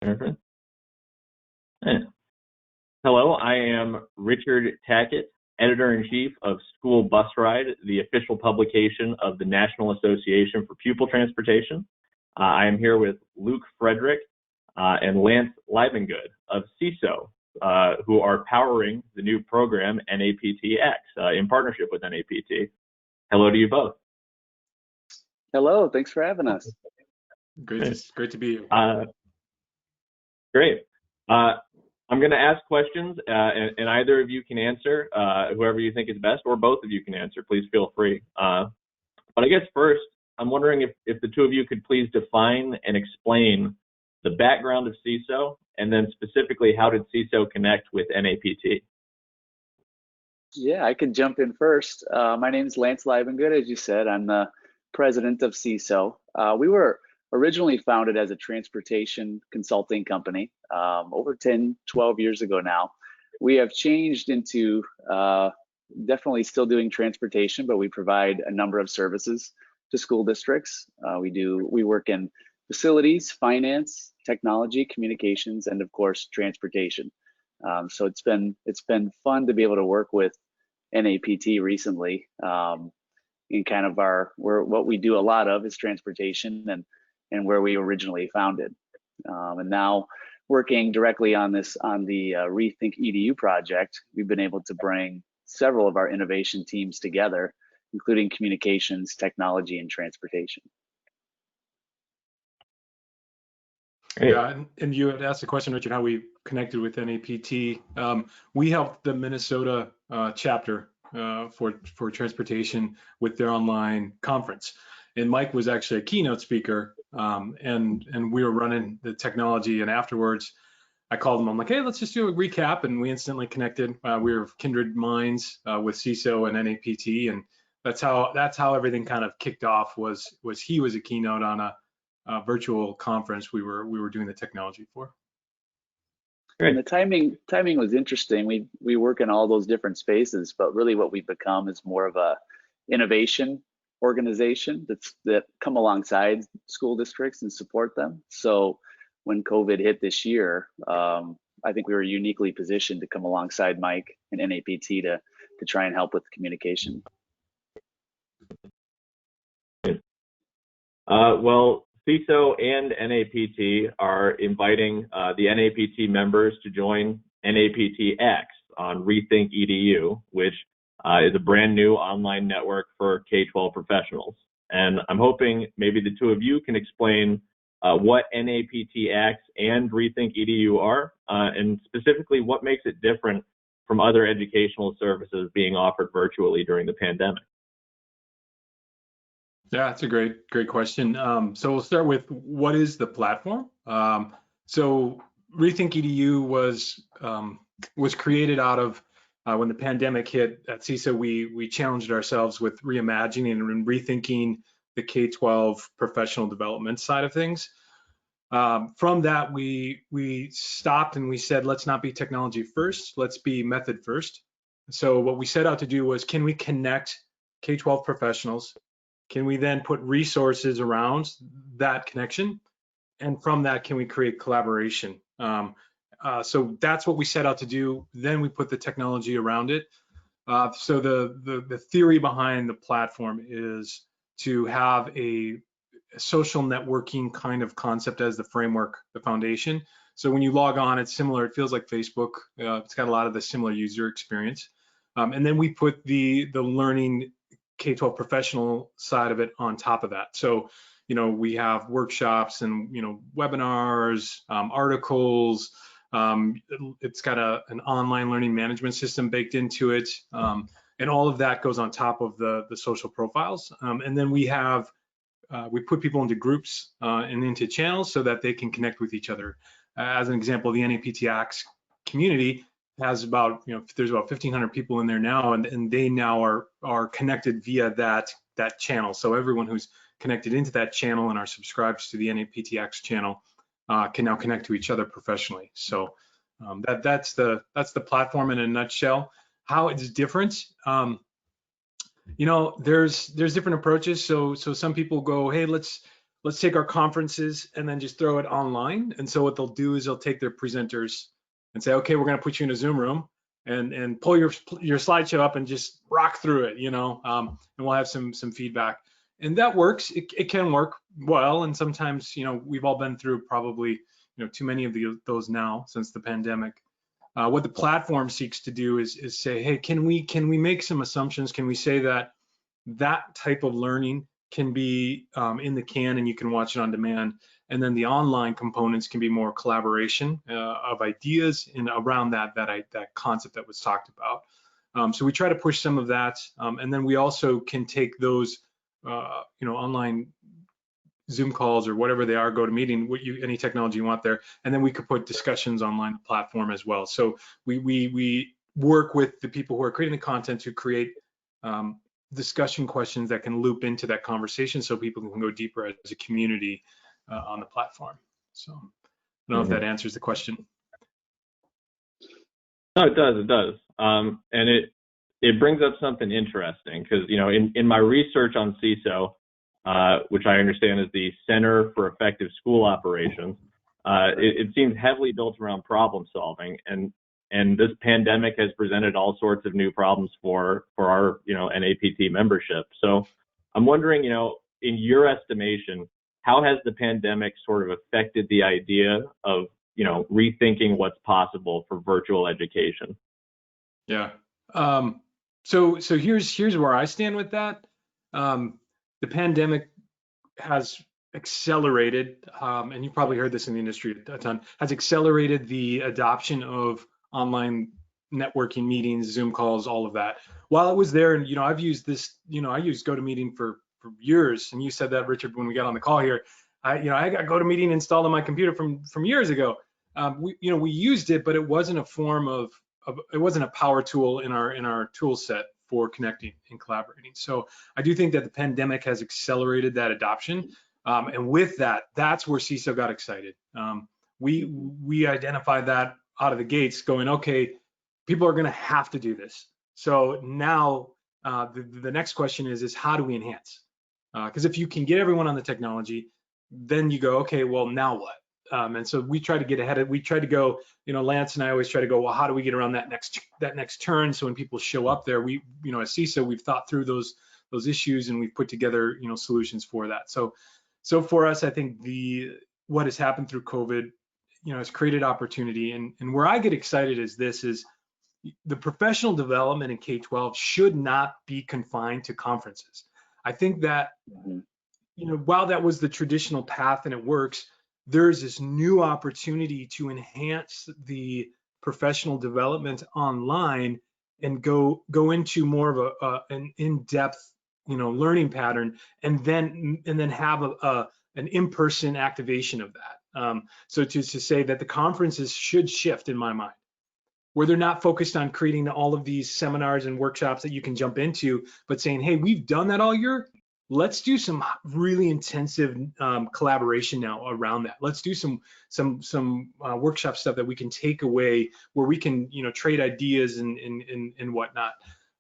Perfect. Yeah. Hello, I am Richard Tackett, Editor-in-Chief of School Bus Ride, the official publication of the National Association for Pupil Transportation. I am here with Luke Frederick and Lance Livengood of CISO, who are powering the new program NAPTX in partnership with NAPT. Hello to you both. Hello, thanks for having us. Great to be here. Great. I'm going to ask questions, and either of you can answer, whoever you think is best, or both of you can answer. Please feel free. But I guess first, I'm wondering if the two of you could please define and explain the background of CISO, and then specifically, how did CISO connect with NAPT? Yeah, I can jump in first. My name is Lance Livengood, as you said. I'm the president of CISO. We were originally founded as a transportation consulting company over 10, 12 years ago now. We have changed into definitely still doing transportation, but we provide a number of services to school districts. We work in facilities, finance, technology, communications, and of course, transportation. So it's been fun to be able to work with NAPT recently. In kind of what we do a lot of is transportation and where we originally founded. And now working directly on the RethinkEDU project, we've been able to bring several of our innovation teams together, including communications, technology, and transportation. Yeah, and you had asked the question, Richard, how we connected with NAPT. We helped the Minnesota chapter for transportation with their online conference. And Mike was actually a keynote speaker, and we were running the technology. And afterwards, I called him. I'm like, hey, let's just do a recap. And we instantly connected. We were kindred minds with CISO and NAPT, and that's how everything kind of kicked off. Was he was a keynote on a virtual conference we were doing the technology for. And the timing was interesting. We work in all those different spaces, but really what we've become is more of a innovation organization that come alongside school districts and support them. So when COVID hit this year, I think we were uniquely positioned to come alongside Mike and NAPT to try and help with communication. Well, CISO and NAPT are inviting the NAPT members to join NAPTX on RethinkEDU, which is a brand new online network for K-12 professionals. And I'm hoping maybe the two of you can explain what NAPTX and RethinkEDU are, and specifically what makes it different from other educational services being offered virtually during the pandemic. Yeah, that's a great question. So we'll start with what is the platform. So RethinkEDU was created out of when the pandemic hit at CISO. We challenged ourselves with reimagining and rethinking the K-12 professional development side of things. From that, we stopped and we said, let's not be technology first, let's be method first. So what we set out to do was, can we connect K-12 professionals? Can we then put resources around that connection? And from that, can we create collaboration? So that's what we set out to do. Then we put the technology around it. So the theory behind the platform is to have a social networking kind of concept as the framework, the foundation. So when you log on, it's similar. It feels like Facebook. It's got a lot of the similar user experience. And then we put the learning K-12 professional side of it on top of that. So, we have workshops and, webinars, articles. It's got an online learning management system baked into it. And all of that goes on top of the social profiles. And then we put people into groups and into channels so that they can connect with each other. As an example, the NAPTX community has there's about 1,500 people in there now, and they now are connected via that channel. So everyone who's connected into that channel and are subscribed to the NAPTX channel can now connect to each other professionally. So that's the platform in a nutshell. How it's different, there's different approaches. So some people go, hey, let's let's take our conferences and then just throw it online. And so what they'll do is they'll take their presenters and say, okay, we're going to put you in a Zoom room and pull your slideshow up and just rock through it, and we'll have some feedback. And that works. It can work well. And sometimes, we've all been through probably, too many of those now since the pandemic. What the platform seeks to do is say, hey, can we make some assumptions? Can we say that type of learning can be in the can and you can watch it on demand, and then the online components can be more collaboration of ideas and around that concept that was talked about. So we try to push some of that, and then we also can take those online Zoom calls or whatever they are, GoToMeeting, any technology you want there, and then we could put discussions online the platform as well. So we work with the people who are creating the content to create discussion questions that can loop into that conversation, so people can go deeper as a community on the platform. So I don't know if that answers the question. No, it does. And it brings up something interesting, because in my research on CISO, which I understand is the Center for Effective School Operations, it seems heavily built around problem solving, and this pandemic has presented all sorts of new problems for our NAPT membership. So I'm wondering, in your estimation, how has the pandemic sort of affected the idea of rethinking what's possible for virtual education? Yeah. So here's where I stand with that. The pandemic has accelerated, and you probably heard this in the industry a ton, has accelerated the adoption of online networking meetings, Zoom calls, all of that. While it was there, and I've used this, I used GoToMeeting for years, and you said that, Richard, when we got on the call here. I got GoToMeeting installed on my computer from years ago. We used it, but it wasn't a form of it wasn't a power tool in our tool set for connecting and collaborating. So I do think that the pandemic has accelerated that adoption, and with that, that's where CISO got excited. We identified that out of the gates, going, okay, people are going to have to do this. So now the next question is how do we enhance? Because if you can get everyone on the technology, then you go, okay, well, now what? And so we try to get ahead of, we try to go, Lance and I always try to go, well, how do we get around that next turn? So when people show up there, we, as CISO, we've thought through those issues, and we've put together, solutions for that. So for us, I think what has happened through COVID, has created opportunity. And where I get excited is the professional development in K-12 should not be confined to conferences. I think that, while that was the traditional path and it works, there's this new opportunity to enhance the professional development online and go into more of an in-depth, learning pattern, and then have an in-person activation of that. So to say that the conferences should shift, in my mind, where they're not focused on creating all of these seminars and workshops that you can jump into, but saying, hey, we've done that all year. Let's do some really intensive collaboration now around that. Let's do some workshop stuff that we can take away, where we can trade ideas and whatnot.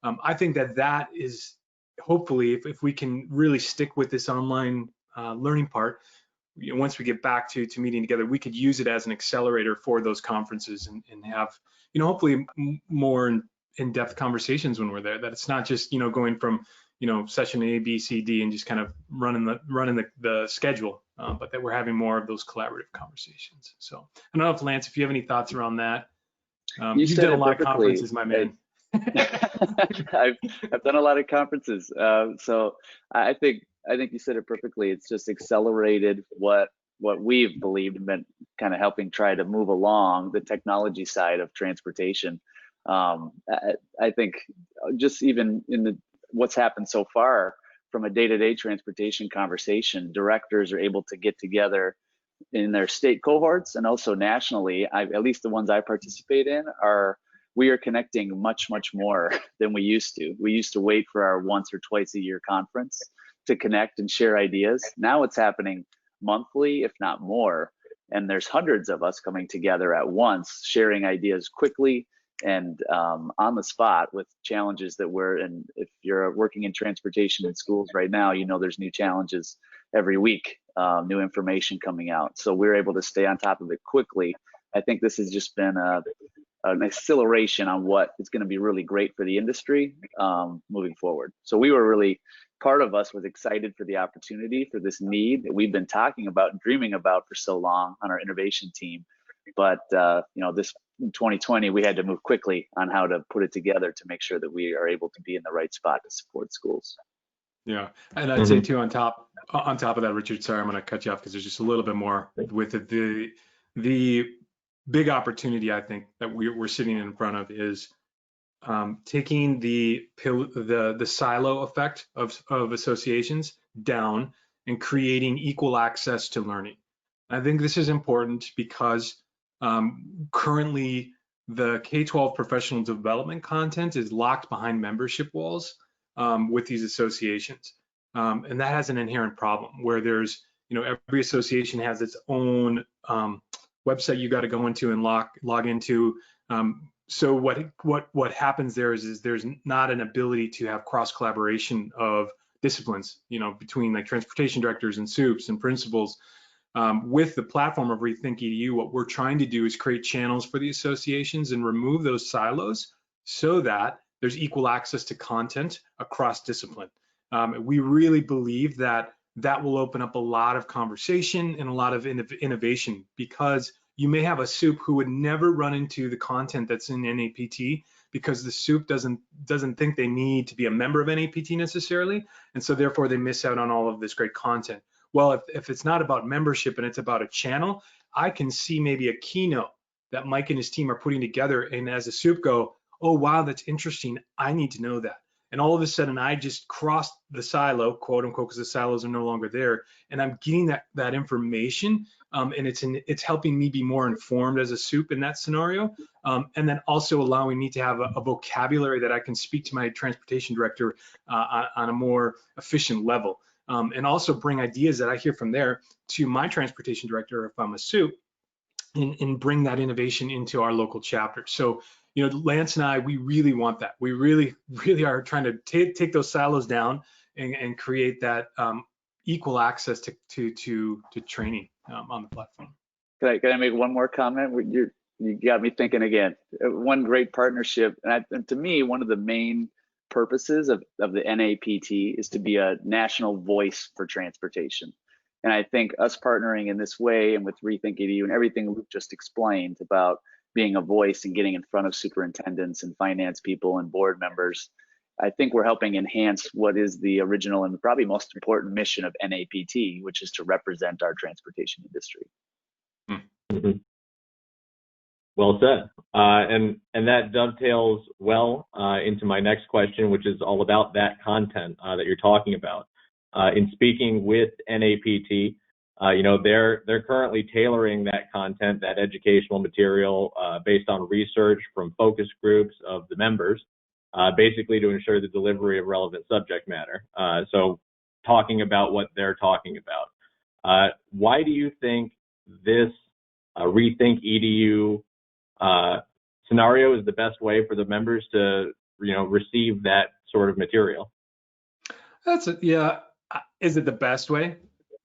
I think that is hopefully, if we can really stick with this online learning part, once we get back to meeting together, we could use it as an accelerator for those conferences and have hopefully more in-depth conversations when we're there. That it's not just going from session A, B, C, D, and just kind of running the schedule, but that we're having more of those collaborative conversations. So I don't know if Lance, if you have any thoughts around that. You've done a lot of conferences, my man. I've done a lot of conferences. So I think you said it perfectly. It's just accelerated what we've believed and been kind of helping try to move along the technology side of transportation. I think just even in what's happened so far from a day-to-day transportation conversation, directors are able to get together in their state cohorts and also nationally. At least the ones I participate in we are connecting much more than we used to. We used to wait for our once or twice a year conference to connect and share ideas. Now it's happening monthly, if not more. And there's hundreds of us coming together at once, sharing ideas quickly and on the spot with challenges that and if you're working in transportation in schools right now, there's new challenges every week new information coming out. So we're able to stay on top of it quickly. I think this has just been an acceleration on what is going to be really great for the industry moving forward. So we were really, part of us was excited for the opportunity, for this need that we've been talking about and dreaming about for so long on our innovation team. But this 2020, we had to move quickly on how to put it together to make sure that we are able to be in the right spot to support schools. Yeah, and I'd say too, on top of that, Richard, sorry, I'm going to cut you off because there's just a little bit more with it. The big opportunity I think that we're sitting in front of is taking the silo effect of associations down and creating equal access to learning. I think this is important because currently the K-12 professional development content is locked behind membership walls with these associations. And that has an inherent problem where there's, every association has its own website you got to go into and log into. So what happens there is there's not an ability to have cross collaboration of disciplines, between like transportation directors and SUPs and principals. With the platform of RethinkEDU, what we're trying to do is create channels for the associations and remove those silos so that there's equal access to content across discipline. We really believe that will open up a lot of conversation and a lot of innovation, because you may have a SUP who would never run into the content that's in NAPT because the SUP doesn't think they need to be a member of NAPT necessarily, and so therefore they miss out on all of this great content. Well, if it's not about membership and it's about a channel, I can see maybe a keynote that Mike and his team are putting together, and as a SUP go, oh wow, that's interesting, I need to know that. And all of a sudden I just crossed the silo, quote unquote, because the silos are no longer there, and I'm getting that information, and it's helping me be more informed as a SUP in that scenario, and then also allowing me to have a vocabulary that I can speak to my transportation director on a more efficient level, and also bring ideas that I hear from there to my transportation director if I'm a SUP, and bring that innovation into our local chapter. So, Lance and I, we really want that. We really, really are trying to take those silos down and create that equal access to training on the platform. Can I make one more comment? You got me thinking again. One great partnership, and to me, one of the main purposes of the NAPT is to be a national voice for transportation. And I think us partnering in this way and with RethinkEDU and everything we've just explained about being a voice and getting in front of superintendents and finance people and board members, I think we're helping enhance what is the original and probably most important mission of NAPT, which is to represent our transportation industry. Mm-hmm. Well said. And that dovetails well into my next question, which is all about that content that you're talking about. In speaking with NAPT, they're currently tailoring that content, that educational material, based on research from focus groups of the members, basically to ensure the delivery of relevant subject matter. So talking about what they're talking about. Why do you think this RethinkEDU scenario is the best way for the members to, receive that sort of material? Yeah. Is it the best way?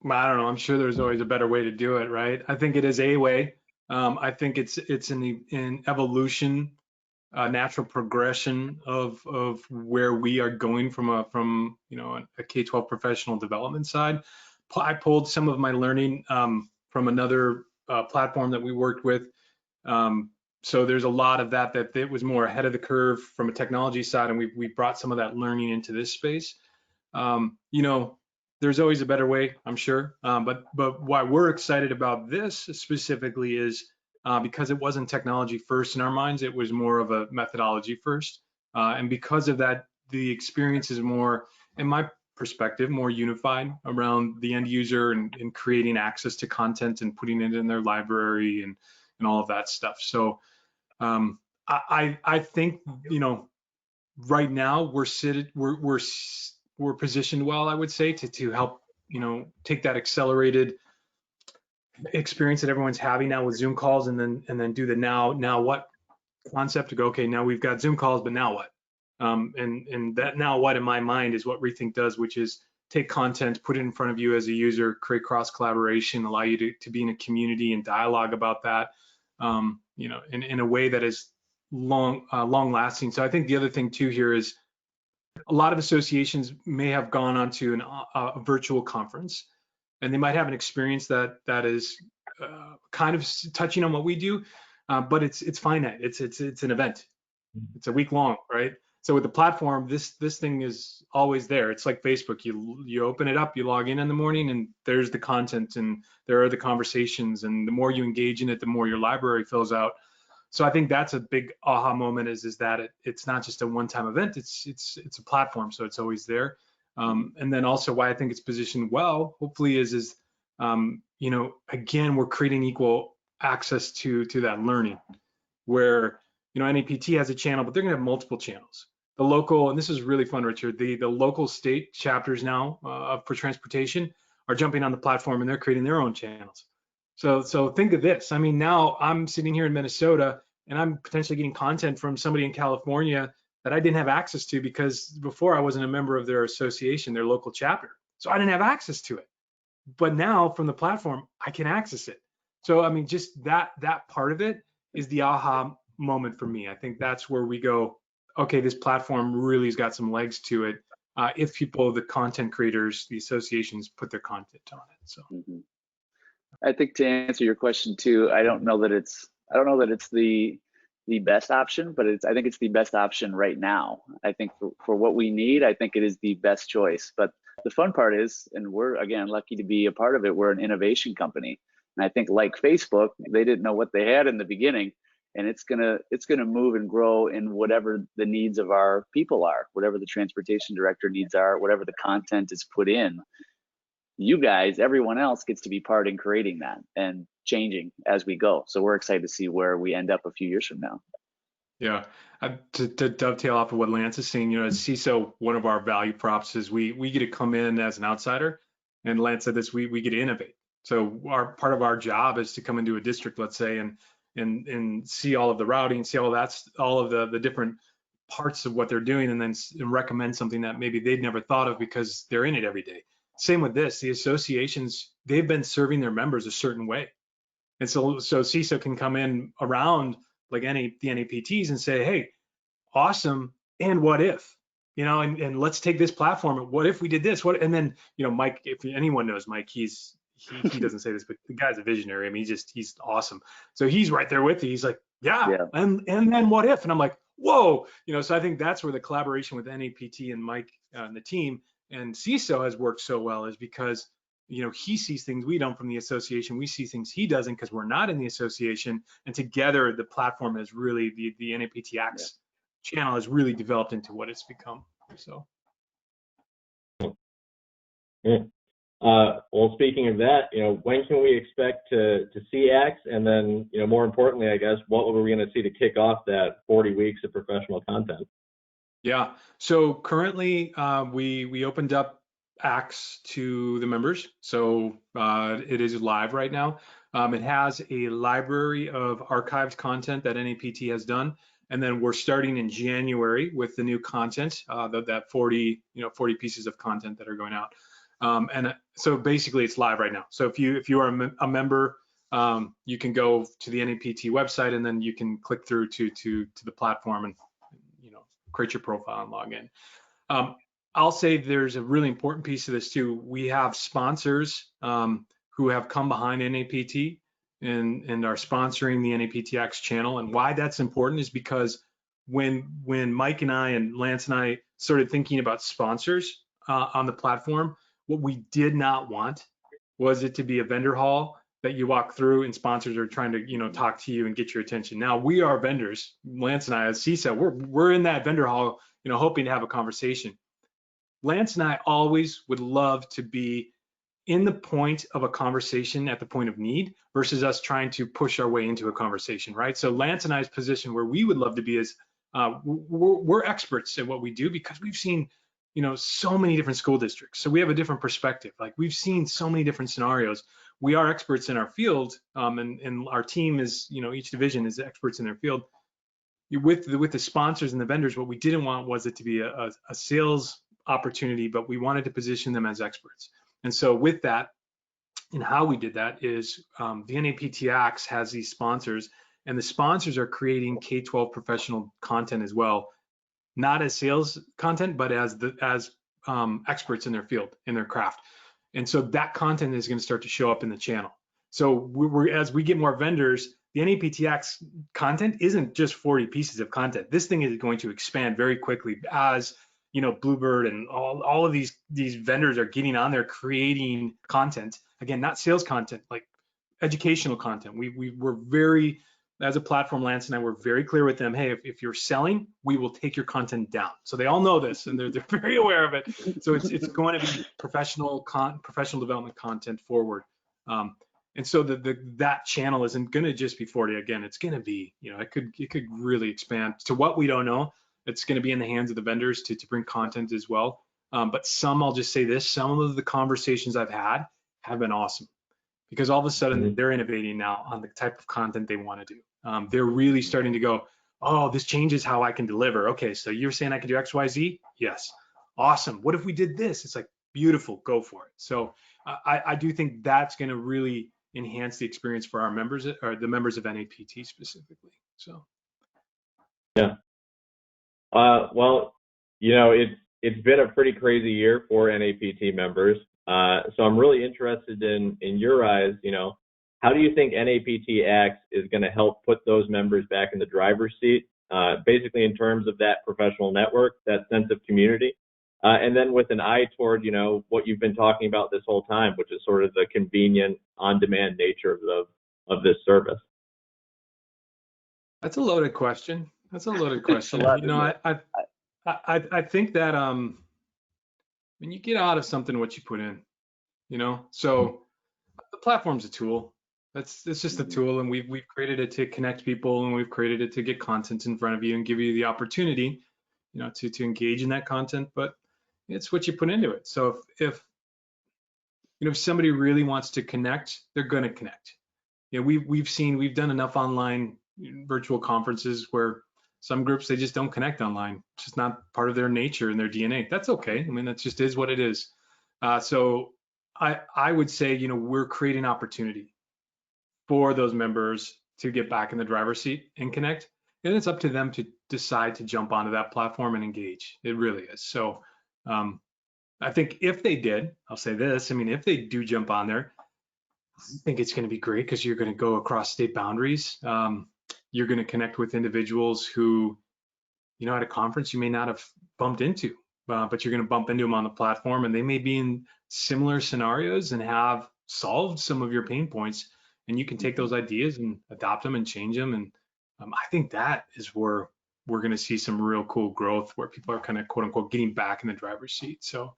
I don't know. I'm sure there's always a better way to do it, right? I think it is a way. I think it's an evolution, natural progression of where we are going from a K-12 professional development side. I pulled some of my learning from another platform that we worked with. So there's a lot of that it was more ahead of the curve from a technology side, and we brought some of that learning into this space. There's always a better way, I'm sure. But why we're excited about this specifically is because it wasn't technology first in our minds, it was more of a methodology first. And because of that, the experience is more, in my perspective, more unified around the end user and creating access to content and putting it in their library and all of that stuff. So I think, right now we're positioned well, I would say, to help, take that accelerated experience that everyone's having now with Zoom calls, and then do the now what concept to go, okay, now we've got Zoom calls, but now what? And that now what in my mind is what Rethink does, which is take content, put it in front of you as a user, create cross collaboration, allow you to be in a community and dialogue about that, you know, in a way that is long lasting. So I think the other thing too here is a lot of associations may have gone onto a virtual conference, and they might have an experience that is kind of touching on what we do, but it's finite. It's an event. It's a week long, right? So with the platform, this thing is always there. It's like Facebook. You open it up, you log in the morning, and there's the content, and there are the conversations. And the more you engage in it, the more your library fills out. So I think that's a big aha moment is that it's not just a one-time event. It's a platform, so it's always there. And then also why I think it's positioned well, hopefully, is you know, again, we're creating equal access to that learning, where, you know, NAPT has a channel, but they're gonna have multiple channels. The local, and this is really fun, Richard, the local state chapters now for transportation are jumping on the platform, and they're creating their own channels. So think of this. I mean, now I'm sitting here in Minnesota, and I'm potentially getting content from somebody in California that I didn't have access to because before I wasn't a member of their association, their local chapter. So I didn't have access to it. But now from the platform, I can access it. So I mean, just that part of it is the aha moment for me. I think that's where we go, okay, this platform really has got some legs to it. If people, the content creators, the associations put their content on it. So I think to answer your question too, I don't know that it's the best option, but I think it's the best option right now. I think for what we need, I think it is the best choice. But the fun part is, and we're again lucky to be a part of it, we're an innovation company. And I think like Facebook, they didn't know what they had in the beginning, and it's gonna move and grow in whatever the needs of our people are, whatever the transportation director needs are, whatever the content is put in. You guys, everyone else gets to be part in creating that and changing as we go. So we're excited to see where we end up a few years from now. Yeah, to dovetail off of what Lance is saying, you know, as CISO, one of our value props is we get to come in as an outsider, and Lance said this, we get to innovate. So part of our job is to come into a district, let's say, and see all of the routing, see all of the different parts of what they're doing, and then recommend something that maybe they'd never thought of because they're in it every day. Same with this, the associations, they've been serving their members a certain way. And so CISO can come in around like the NAPTs and say, hey, awesome, and what if? You know, and let's take this platform, and what if we did this? And then, you know, Mike, if anyone knows Mike, he doesn't say this, but the guy's a visionary. I mean, he's awesome. So he's right there with you. He's like, yeah. And then what if? And I'm like, whoa, you know, so I think that's where the collaboration with NAPT and Mike and the team and CISO has worked so well, is because, you know, he sees things we don't from the association. We see things he doesn't because we're not in the association. And together, the platform has really, the NAPTX channel has really developed into what it's become. So. Yeah. Well, speaking of that, you know, when can we expect to see X? And then, you know, more importantly, I guess, what were we going to see to kick off that 40 weeks of professional content? Yeah. So currently, we opened up X to the members. So it is live right now. It has a library of archived content that NAPT has done. And then we're starting in January with the new content, that 40 pieces of content that are going out. And so basically it's live right now. So if you are a member, you can go to the NAPT website, and then you can click through to the platform and, you know, create your profile and log in. I'll say there's a really important piece of this too. We have sponsors who have come behind NAPT and are sponsoring the NAPTX channel. And why that's important is because when Mike and I and Lance and I started thinking about sponsors on the platform, what we did not want was it to be a vendor hall that you walk through and sponsors are trying to, you know, talk to you and get your attention. Now we are vendors, Lance and I as CISO, we're in that vendor hall, you know, hoping to have a conversation. Lance and I always would love to be in the point of a conversation at the point of need versus us trying to push our way into a conversation, right? So Lance and I's position where we would love to be is we're experts at what we do because we've seen, you know, so many different school districts. So we have a different perspective. Like we've seen so many different scenarios. We are experts in our field, and our team is, you know, each division is experts in their field. With the sponsors and the vendors, what we didn't want was it to be a sales opportunity, but we wanted to position them as experts. And so with that, and how we did that is the NAPT Acts has these sponsors, and the sponsors are creating K-12 professional content as well, not as sales content, but as experts in their field, in their craft. And so that content is going to start to show up in the channel. So as we get more vendors, the NAPT Acts content isn't just 40 pieces of content. This thing is going to expand very quickly as Bluebird and all of these vendors are getting on there creating content. Again, not sales content, like educational content. We're very, as a platform, Lance and I were very clear with them. Hey, if you're selling, we will take your content down. So they all know this, and they're very aware of it. So it's going to be professional development content forward. And so that channel isn't going to just be 40. Again, it's going to be, it could really expand to what we don't know. It's going to be in the hands of the vendors to bring content as well. But I'll just say this, some of the conversations I've had have been awesome, because all of a sudden they're innovating now on the type of content they want to do. They're really starting to go, oh, this changes how I can deliver. Okay, so you're saying I can do X, Y, Z? Yes. Awesome. What if we did this? It's like, beautiful, go for it. So I do think that's going to really enhance the experience for our members, or the members of NAPT specifically. So. Yeah. Well, it's been a pretty crazy year for NAPT members. So I'm really interested in your eyes, how do you think NAPT Acts is going to help put those members back in the driver's seat, basically in terms of that professional network, that sense of community, and then with an eye toward, what you've been talking about this whole time, which is sort of the convenient, on-demand nature of this service? That's a loaded question. I think that when you get out of something what you put in, so the platform's a tool. It's just a tool, and we've created it to connect people, and we've created it to get content in front of you and give you the opportunity, to engage in that content. But it's what you put into it. So if somebody really wants to connect, they're going to connect. We've done enough online virtual conferences where some groups, they just don't connect online. It's just not part of their nature and their DNA. That's okay. I mean, that just is what it is. So I would say, we're creating opportunity for those members to get back in the driver's seat and connect. And it's up to them to decide to jump onto that platform and engage. It really is. So I think if they did, I'll say this, if they do jump on there, I think it's going to be great, because you're going to go across state boundaries. You're going to connect with individuals who, at a conference you may not have bumped into, but you're going to bump into them on the platform, and they may be in similar scenarios and have solved some of your pain points, and you can take those ideas and adopt them and change them. And I think that is where we're going to see some real cool growth, where people are kind of, quote unquote, getting back in the driver's seat. So,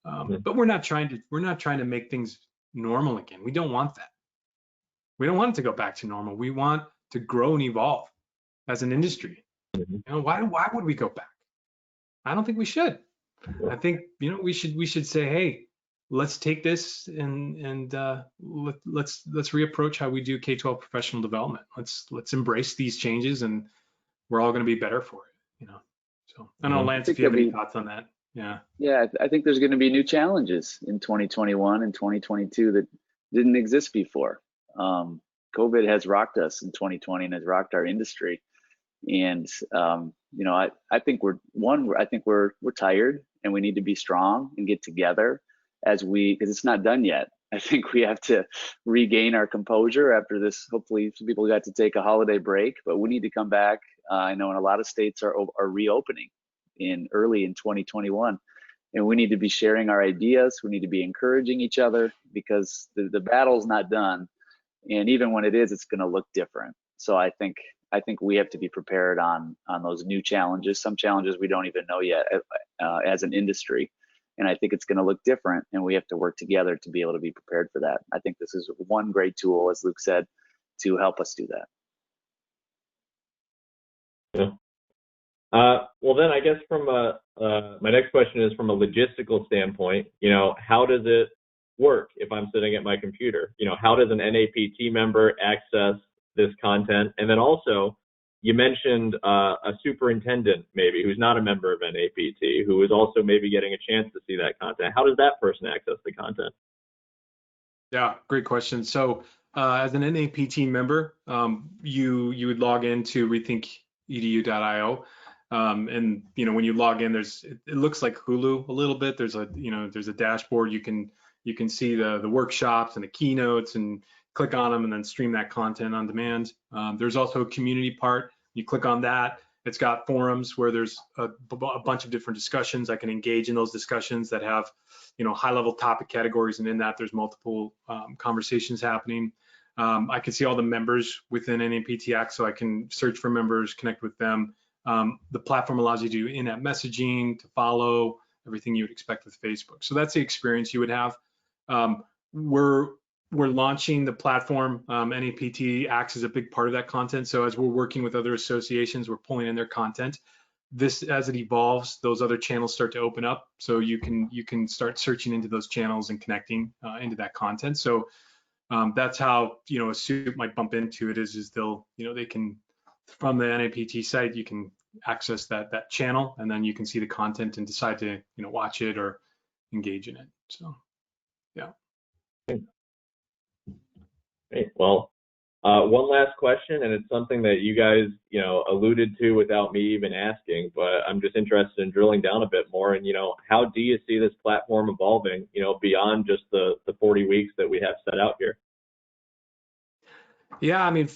but we're not trying to make things normal again. We don't want that. We don't want it to go back to normal. We want to grow and evolve as an industry. Why would we go back? I don't think we should. I think we should say, hey, let's take this and let's reapproach how we do K-12 professional development. Let's embrace these changes, and we're all going to be better for it. So I don't know, Lance, if you have any thoughts on that. Yeah, I think there's going to be new challenges in 2021 and 2022 that didn't exist before. COVID has rocked us in 2020 and has rocked our industry. And I think we're tired, and we need to be strong and get together because it's not done yet. I think we have to regain our composure after this. Hopefully some people got to take a holiday break, but we need to come back. I know in a lot of states are reopening early in 2021. And we need to be sharing our ideas. We need to be encouraging each other, because the battle's not done. And even when it is, it's going to look different. So I think we have to be prepared on those new challenges. Some challenges we don't even know yet as an industry. And I think it's going to look different, and we have to work together to be able to be prepared for that. I think this is one great tool, as Luke said, to help us do that. Yeah. Well, then I guess from my next question is from a logistical standpoint, how does it work if I'm sitting at my computer? How does an NAPT member access this content? And then also, you mentioned a superintendent maybe who's not a member of NAPT, who is also maybe getting a chance to see that content. How does that person access the content? Yeah, great question. So as an NAPT member, you would log into RethinkEDU.io. And when you log in, it looks like Hulu a little bit. There's a dashboard. You can see the workshops and the keynotes and click on them and then stream that content on demand. There's also a community part. You click on that. It's got forums where there's a bunch of different discussions. I can engage in those discussions that have high-level topic categories, and in that there's multiple conversations happening. I can see all the members within NAPTX, so I can search for members, connect with them. The platform allows you to do in-app messaging, to follow, everything you would expect with Facebook. So that's the experience you would have. We're launching the platform. NAPT acts as a big part of that content. So as we're working with other associations, we're pulling in their content. This, as it evolves, those other channels start to open up. So you can start searching into those channels and connecting into that content. So that's how a SOUP might bump into it. Is they can, from the NAPT site, you can access that channel, and then you can see the content and decide to watch it or engage in it. So yeah. Great. Well, one last question, and it's something that you guys, alluded to without me even asking, but I'm just interested in drilling down a bit more. And, how do you see this platform evolving, beyond just the 40 weeks that we have set out here? Yeah, I mean,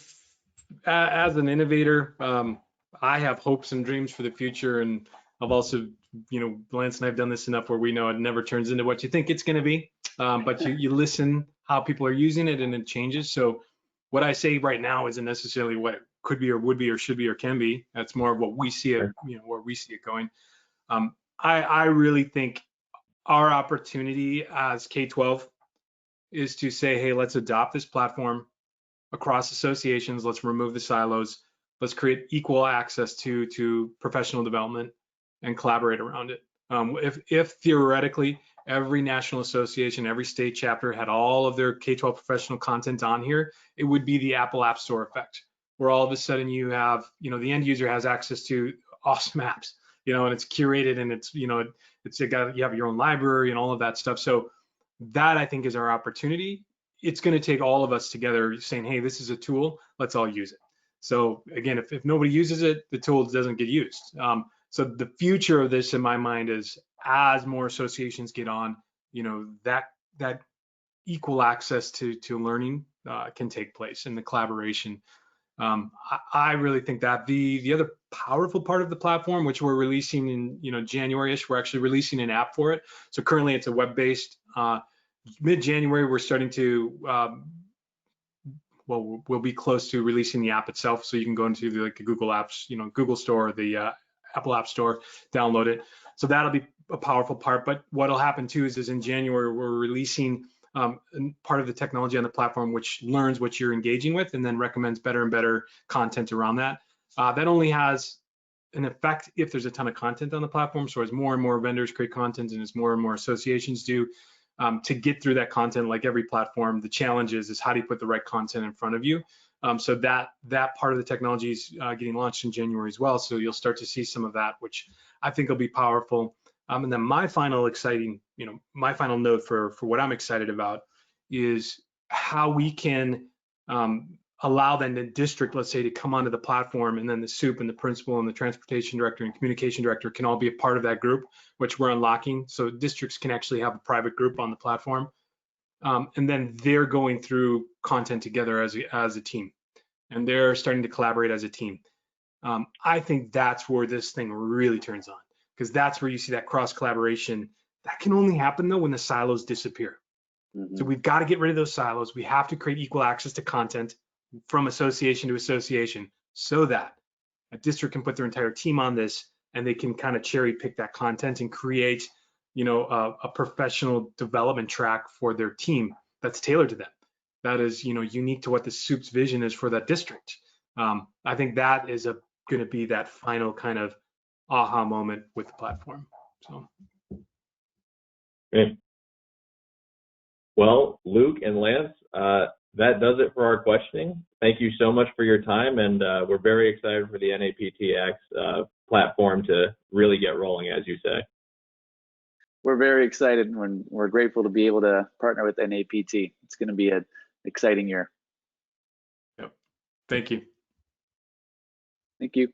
as an innovator, I have hopes and dreams for the future, and I've also, Lance and I've done this enough where we know it never turns into what you think it's going to be, but you listen how people are using it, and it changes. So what I say right now isn't necessarily what it could be or would be or should be or can be. That's more of what we see it, where we see it going. I really think our opportunity as K-12 is to say, hey, let's adopt this platform across associations. Let's remove the silos. Let's create equal access to professional development and collaborate around it. If theoretically every national association, every state chapter had all of their K-12 professional content on here, it would be the Apple App Store effect, where all of a sudden you have, the end user has access to awesome apps, and it's curated, and it's, you have your own library and all of that stuff. So that, I think, is our opportunity. It's going to take all of us together saying, hey, this is a tool, let's all use it. So again, if nobody uses it, the tool doesn't get used. So the future of this, in my mind, is as more associations get on, that equal access to learning can take place, and the collaboration. I really think that the other powerful part of the platform, which we're releasing in January-ish, we're actually releasing an app for it. So currently it's a web-based. Mid-January, we're starting to we'll be close to releasing the app itself, so you can go into the Google Apps, Google Store, the Apple App Store, download it. So that'll be a powerful part. But what'll happen too is in January we're releasing part of the technology on the platform which learns what you're engaging with and then recommends better and better content around that. That only has an effect if there's a ton of content on the platform. So as more and more vendors create content, and as more and more associations do, to get through that content, like every platform, the challenge is how do you put the right content in front of you? So that part of the technology is getting launched in January as well. So you'll start to see some of that, which I think will be powerful. And then my final note for what I'm excited about is how we can allow then the district, let's say, to come onto the platform, and then the SOUP and the principal and the transportation director and communication director can all be a part of that group, which we're unlocking. So districts can actually have a private group on the platform. And then they're going through content together as a team, and they're starting to collaborate as a team. I think that's where this thing really turns on, because that's where you see that cross collaboration. That can only happen though when the silos disappear. So we've got to get rid of those silos. We have to create equal access to content from association to association, so that a district can put their entire team on this, and they can kind of cherry pick that content and create, a professional development track for their team that's tailored to them. That is, unique to what the SOUP's vision is for that district. I think that is going to be that final kind of aha moment with the platform. So. Great. Well, Luke and Lance, that does it for our questioning. Thank you so much for your time, and we're very excited for the NAPTX platform to really get rolling, as you say. We're very excited, and we're grateful to be able to partner with NAPT. It's going to be an exciting year. Yep. Thank you. Thank you.